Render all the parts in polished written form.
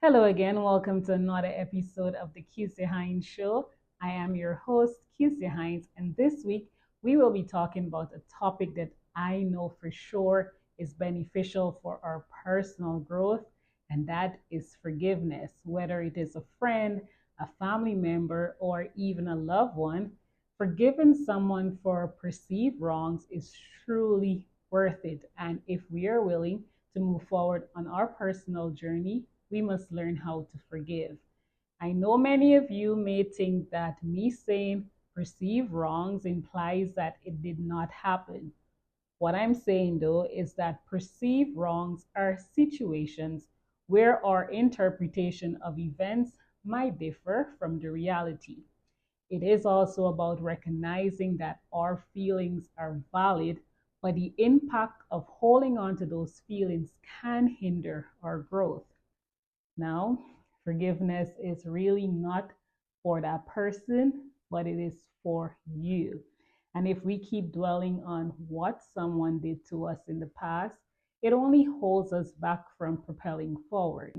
Hello again. Welcome to another episode of the Kezia Hinds Show. I am your host, Kezia Hinds, and this week we will be talking about a topic that I know for sure is beneficial for our personal growth, and that is forgiveness. Whether it is a friend, a family member, or even a loved one, forgiving someone for perceived wrongs is truly worth it. And if we are willing to move forward on our personal journey, we must learn how to forgive. I know many of you may think that me saying perceived wrongs implies that it did not happen. What I'm saying though is that perceived wrongs are situations where our interpretation of events might differ from the reality. It is also about recognizing that our feelings are valid, but the impact of holding on to those feelings can hinder our growth. Now, forgiveness is really not for that person, but it is for you. And if we keep dwelling on what someone did to us in the past, it only holds us back from propelling forward.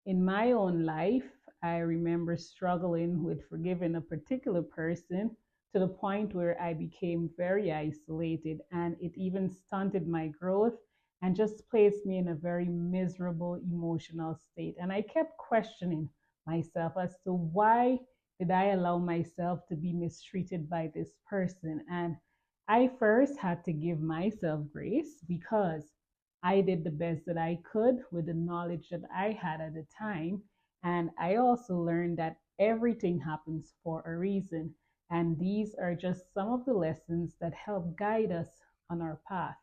In my own life, I remember struggling with forgiving a particular person to the point where I became very isolated, and it even stunted my growth and just placed me in a very miserable emotional state. And I kept questioning myself as to why did I allow myself to be mistreated by this person? And I first had to give myself grace because I did the best that I could with the knowledge that I had at the time. And I also learned that everything happens for a reason. And these are just some of the lessons that help guide us on our path.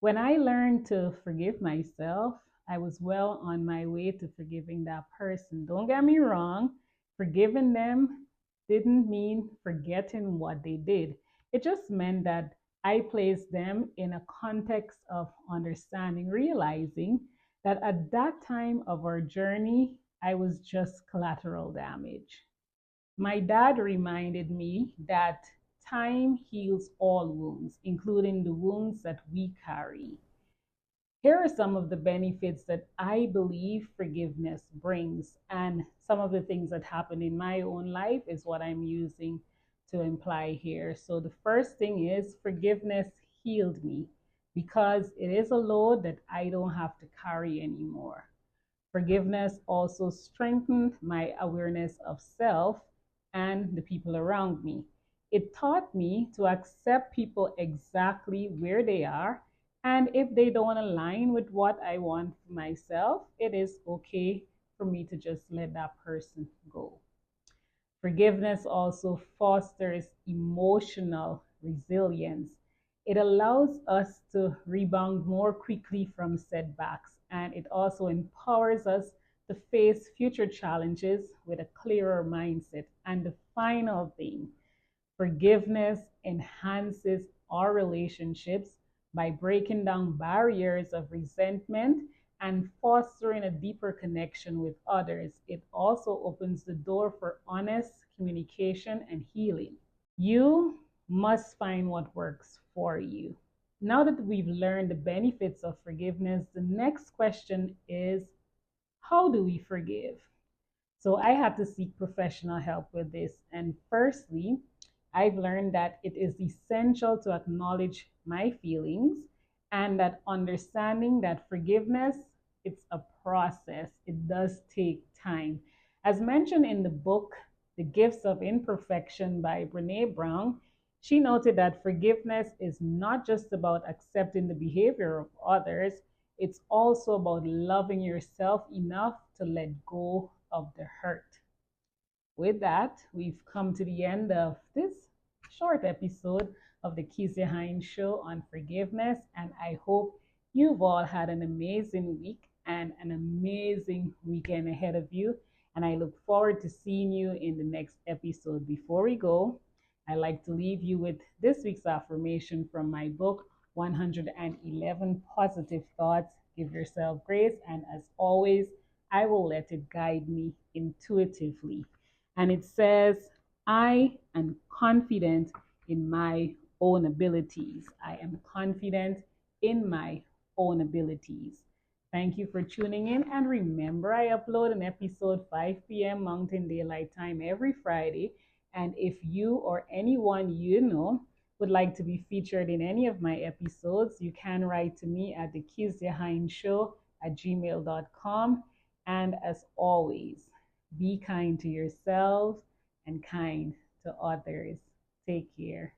When I learned to forgive myself, I was well on my way to forgiving that person. Don't get me wrong, forgiving them didn't mean forgetting what they did. It just meant that I placed them in a context of understanding, realizing that at that time of our journey, I was just collateral damage. My dad reminded me that time heals all wounds, including the wounds that we carry. Here are some of the benefits that I believe forgiveness brings, and some of the things that happen in my own life is what I'm using to imply here. So, the first thing is forgiveness healed me because it is a load that I don't have to carry anymore. Forgiveness also strengthened my awareness of self and the people around me. It taught me to accept people exactly where they are, and if they don't align with what I want for myself, it is okay for me to just let that person go. Forgiveness also fosters emotional resilience. It allows us to rebound more quickly from setbacks, and it also empowers us to face future challenges with a clearer mindset. And the final thing, forgiveness enhances our relationships by breaking down barriers of resentment and fostering a deeper connection with others. It also opens the door for honest communication and healing. You must find what works for you. Now that we've learned the benefits of forgiveness, the next question is, how do we forgive? So I had to seek professional help with this. And firstly, I've learned that it is essential to acknowledge my feelings and that understanding that forgiveness, it's a process. It does take time. As mentioned in the book, The Gifts of Imperfection by Brene Brown, she noted that forgiveness is not just about accepting the behavior of others, it's also about loving yourself enough to let go of the hurt. With that, we've come to the end of this short episode of the Kezia Hinds Show on forgiveness, and I hope you've all had an amazing week and an amazing weekend ahead of you. And I look forward to seeing you in the next episode. Before we go, I'd like to leave you with this week's affirmation from my book, 111 Positive Thoughts. Give yourself grace, and as always, I will let it guide me intuitively. And it says, I am confident in my own abilities. I am confident in my own abilities. Thank you for tuning in. And remember, I upload an episode 5 p.m. Mountain Daylight Time every Friday. And if you or anyone you know would like to be featured in any of my episodes, you can write to me at thekeziahindsshow at gmail.com. And as always, be kind to yourselves and kind to others. Take care.